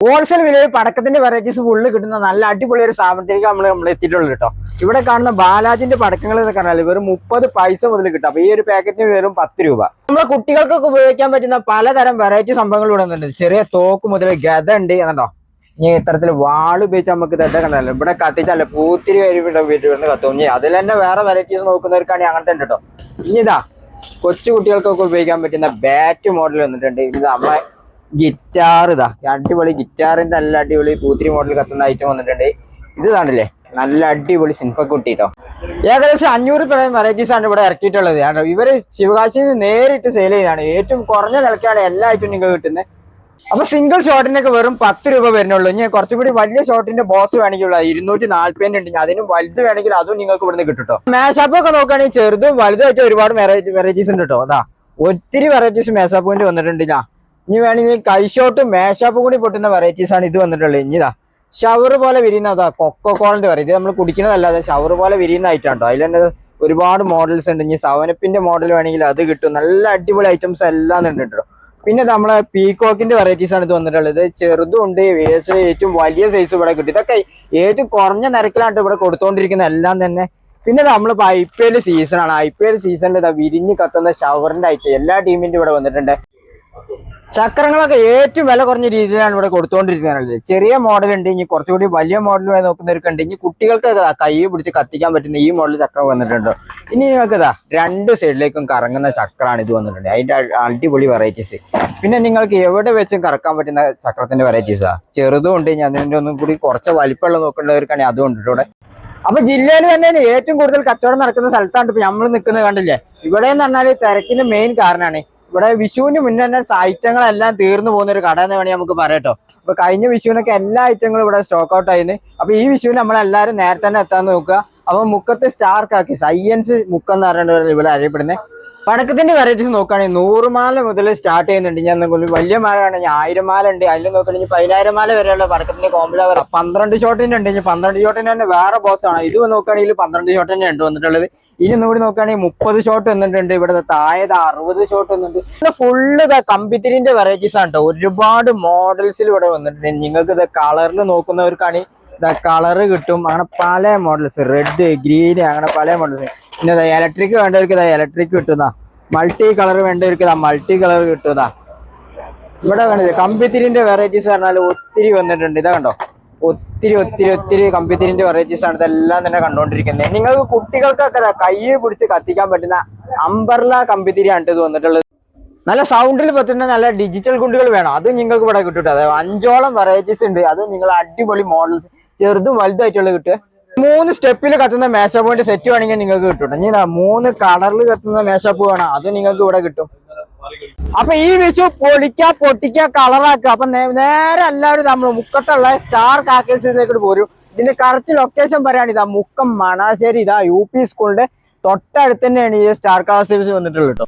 Wholesale വിലയിൽ പടക്കത്തിന്റെ varieties full കിട്ടുന്ന നല്ല അടിപൊളി ഒരു സ്ഥാപനത്തിലേക്ക് നമ്മൾ എത്തിയിട്ടുള്ളൂ കേട്ടോ. ഇവിടെ കാണുന്ന ബാലാജിന്റെ പടക്കങ്ങൾ എന്നൊക്കെ പറഞ്ഞാൽ വെറും 30 പൈസ മുതൽ കിട്ടും. അപ്പൊ ഈ ഒരു പാക്കറ്റിന് വെറും 10 രൂപ. നമ്മളെ കുട്ടികൾക്കൊക്കെ ഉപയോഗിക്കാൻ പറ്റുന്ന പലതരം വെറൈറ്റി സംഭവങ്ങൾ ഇവിടെ വന്നിട്ടുണ്ട്. ചെറിയ തോക്ക് മുതൽ ഗത ഉണ്ട് എന്നോ. ഇനി ഇത്തരത്തിൽ വാള് ഉപയോഗിച്ച് നമുക്ക് തെറ്റ കണ്ടല്ലോ. ഇവിടെ കത്തിച്ചല്ലേ പൂത്തിരി വരുന്ന കത്തും. അതിൽ തന്നെ വേറെ വെറൈറ്റീസ് നോക്കുന്നവർക്കാണെങ്കിൽ അങ്ങനത്തെ ഉണ്ട് കേട്ടോ. ഇനി ഇതാ കൊച്ചു കുട്ടികൾക്കൊക്കെ ഉപയോഗിക്കാൻ പറ്റുന്ന ബാറ്റ് മോഡൽ വന്നിട്ടുണ്ട്. ഇത് നമ്മളെ ഗിറ്റാർ ഇതാ അടിപൊളി ഗിറ്റാറിന്റെ നല്ല അടിപൊളി പൂത്തിരി മോഡൽ കത്തുന്ന ഐറ്റം വന്നിട്ടുണ്ട്. ഇത് കാണില്ലേ നല്ല അടിപൊളി സിൻഫക്കുട്ടി കേട്ടോ. ഏകദേശം 500 വെറൈറ്റീസ് ആണ് ഇവിടെ ഇറക്കിയിട്ടുള്ളത്. ഇവര് ശിവകാശിയിൽ നിന്ന് നേരിട്ട് സെയിൽ ചെയ്താണ്. ഏറ്റവും കുറഞ്ഞ നിലക്കാണ് എല്ലാ ഐറ്റവും നിങ്ങൾക്ക് കിട്ടുന്നത്. അപ്പൊ സിംഗിൾ ഷോട്ടിനൊക്കെ വെറും 10 രൂപ വരുന്നുള്ളൂ. ഇനി കുറച്ചുകൂടി വലിയ ഷോട്ടിന്റെ ബോക്സ് വേണമെങ്കിൽ 240 ഉണ്ട്. അതിനും വലുത് വേണമെങ്കിൽ അതും നിങ്ങൾക്ക് ഇവിടുന്ന് കിട്ടും. മേശാപ്പ് ഒക്കെ നോക്കുകയാണെങ്കിൽ ചെറുതും വലുതായിട്ട് ഒരുപാട് വെറൈറ്റീസ് ഉണ്ട് കേട്ടോ. അതാ ഒത്തിരി വെറൈറ്റീസ് മേശാപ്പിന്റെ വന്നിട്ടുണ്ട്. ഇനി വേണമെങ്കിൽ കൈഷോട്ടും മേശാപ്പും കൂടി പൊട്ടുന്ന വെറൈറ്റീസ് ആണ് ഇത് വന്നിട്ടുള്ളത്. ഇനിതാ ഷവർ പോലെ വിരിയുന്നതാ കൊക്കോക്കോളിന്റെ വെറൈറ്റി. നമ്മൾ കുടിക്കുന്നതല്ലാതെ ഷവർ പോലെ വിരിയുന്ന ഐറ്റം ഉണ്ടോ. അതിൽ തന്നെ ഒരുപാട് മോഡൽസ് ഉണ്ട്. ഇനി സെവനപ്പിന്റെ മോഡൽ വേണമെങ്കിൽ അത് കിട്ടും. നല്ല അടിപൊളി ഐറ്റംസ് എല്ലാം ഉണ്ട് കേട്ടോ. പിന്നെ നമ്മളെ പീകോക്കിന്റെ വെറൈറ്റീസ് ആണ് ഇത് വന്നിട്ടുള്ളത്. ചെറുതും ഉണ്ട്, ഏറ്റവും വലിയ സൈസ് ഇവിടെ കിട്ടും. ഇതൊക്കെ ഏറ്റവും കുറഞ്ഞ നിരക്കിലാണ് ഇവിടെ കൊടുത്തോണ്ടിരിക്കുന്ന എല്ലാം തന്നെ. പിന്നെ നമ്മളിപ്പോ IPL സീസൺ ആണ്. IPL സീസണിൽ വിരിഞ്ഞ് കത്തുന്ന ഷവറിന്റെ ഐറ്റം എല്ലാ ടീമിന്റെ ഇവിടെ വന്നിട്ടുണ്ട്. ചക്രങ്ങളൊക്കെ ഏറ്റവും വില കുറഞ്ഞ രീതിയിലാണ് ഇവിടെ കൊടുത്തുകൊണ്ടിരിക്കുന്നത്. ചെറിയ മോഡൽ ഉണ്ട്. ഇനി കുറച്ചുകൂടി വലിയ മോഡൽ നോക്കുന്നവർക്കുണ്ട്. ഇനി കുട്ടികൾക്ക് കൈ പിടിച്ച് കത്തിക്കാൻ പറ്റുന്ന ഈ മോഡൽ ചക്രം വന്നിട്ടുണ്ട്. ഇനി നിങ്ങൾക്ക് ഇതാ 2 സൈഡിലേക്കും കറങ്ങുന്ന ചക്രമാണ് ഇത് വന്നിട്ടുണ്ട്. അതിന്റെ അടിപൊളി വെറൈറ്റീസ്. പിന്നെ നിങ്ങൾക്ക് എവിടെ വെച്ചും കറക്കാൻ പറ്റുന്ന ചക്രത്തിന്റെ വെറൈറ്റീസാ. ചെറുതും ഉണ്ട്. ഇനി അതിന്റെ ഒന്നും കൂടി കുറച്ച് വലിപ്പമുള്ള നോക്കേണ്ടവർക്കാണെങ്കിൽ അതും ഉണ്ട് ഇവിടെ. അപ്പൊ ജില്ലയിൽ തന്നെ ഏറ്റവും കൂടുതൽ കച്ചവടം നടക്കുന്ന സ്ഥലത്താണ് ഇപ്പൊ നമ്മൾ നിൽക്കുന്നത്. കണ്ടില്ലേ, ഇവിടെ എന്ന് പറഞ്ഞാൽ തിരക്കിന്റെ മെയിൻ കാരണമാണ്. ഇവിടെ വിഷുവിന് മുന്നേ തന്നെ ഐറ്റങ്ങളെല്ലാം തീർന്നു പോകുന്ന ഒരു കട എന്ന് വേണമെങ്കിൽ നമുക്ക് പറയട്ടോ. അപ്പൊ കഴിഞ്ഞ വിഷുവിനൊക്കെ എല്ലാ ഐറ്റങ്ങളും ഇവിടെ സ്റ്റോക്ക് ഔട്ട് ആയിരുന്നു. അപ്പൊ ഈ വിഷുവിന് നമ്മളെല്ലാവരും നേരത്തെ തന്നെ എത്താന്ന് നോക്കുക. അപ്പൊ മുക്കത്ത് സ്റ്റാർക്കാക്കി സയൻസ് മുക്കം എന്ന് പറഞ്ഞിട്ട് ഇവിടെ അറിയപ്പെടുന്നത്. പടക്കത്തിന്റെ വെറൈറ്റീസ് നോക്കുകയാണെങ്കിൽ 100 മാല മുതൽ സ്റ്റാർട്ട് ചെയ്യുന്നുണ്ട്. ഞാൻ വലിയ മാല ആണെങ്കിൽ 1000 മാല ഉണ്ട്. അതിൽ നോക്കുകയാണെങ്കിൽ 10000 മാല വരെയുള്ള പടക്കത്തിന്റെ കോമ്പിള 12 ഷോട്ടിന്റെ ഉണ്ട്. ഇനി 12 ഷോട്ടിന്റെ തന്നെ വേറെ ബോക്സ് ആണ്. ഇത് നോക്കുകയാണെങ്കിൽ 12 ഷോട്ട് തന്നെ ഉണ്ട് വന്നിട്ടുള്ളത്. ഇനി ഒന്നുകൂടി നോക്കുകയാണെങ്കിൽ 30 ഷോട്ട് വന്നിട്ടുണ്ട്. ഇവിടെ താഴെ 60 ഷോട്ട് വന്നിട്ടുണ്ട്. ഫുള്ള് കമ്പിത്തിരിന്റെ വെറൈറ്റീസ് ആണ് കേട്ടോ. ഒരുപാട് മോഡൽസിൽ ഇവിടെ വന്നിട്ടുണ്ട്. നിങ്ങൾക്ക് ഇത് കളറിൽ നോക്കുന്നവർക്കാണെങ്കിൽ കളറ് കിട്ടും. അങ്ങനെ പല മോഡൽസ്, റെഡ്, ഗ്രീന്, അങ്ങനെ പല മോഡൽസ്. പിന്നെ ഇലക്ട്രിക് വേണ്ടവർക്ക് ഇലക്ട്രിക് കിട്ടുന്ന, മൾട്ടി കളർ വേണ്ടവർക്ക് മൾട്ടി കളർ കിട്ടുന്ന. ഇവിടെ കണ്ടില്ലേ കമ്പിത്തിരിന്റെ വെറൈറ്റീസ് പറഞ്ഞാൽ ഒത്തിരി വന്നിട്ടുണ്ട്. ഇതാ കണ്ടോ, ഒത്തിരി കമ്പിത്തിരിന്റെ വെറൈറ്റീസ് ആണ് ഇതെല്ലാം തന്നെ കണ്ടുകൊണ്ടിരിക്കുന്നത്. നിങ്ങൾക്ക് കുട്ടികൾക്കൊക്കെ കൈ പിടിച്ച് കത്തിക്കാൻ പറ്റുന്ന അംബർല കമ്പിത്തിരിയാണ് ഇത് വന്നിട്ടുള്ളത്. നല്ല സൗണ്ടിൽ പറ്റുന്ന നല്ല ഡിജിറ്റൽ കുണ്ടികൾ വേണം, അത് നിങ്ങൾക്ക് ഇവിടെ കിട്ടും. അതായത് 5ഓളം വെറൈറ്റീസ് ഉണ്ട്. അത് നിങ്ങൾ അടിപൊളി മോഡൽസ് ചെറുതും വലുതായിട്ടുള്ള കിട്ടുക. 3 സ്റ്റെപ്പിൽ കത്തുന്ന മേശാപ്പിന്റെ സെറ്റ് വേണമെങ്കിൽ നിങ്ങൾക്ക് കിട്ടും. ഇനി 3 കളറിൽ കത്തുന്ന മേശാപ്പ് വേണം, അത് നിങ്ങൾക്ക് ഇവിടെ കിട്ടും. അപ്പൊ ഈ വിഷു പൊട്ടിക്കുക കളറാക്കുക. അപ്പൊ നേരെ എല്ലാവരും നമ്മൾ മുക്കത്തുള്ള സ്റ്റാർ കാക്കേഴ്സിലേക്ക് പോരും. ഇതിന്റെ കറക്റ്റ് ലൊക്കേഷൻ പറയുകയാണ് ഇതാ മുക്കം മണാശ്ശേരി. ഇതാ UP സ്കൂളിന്റെ തൊട്ടടുത്ത് തന്നെയാണ് ഈ സ്റ്റാർ കാക്കേഴ്സ് വന്നിട്ടുള്ളത് കേട്ടോ.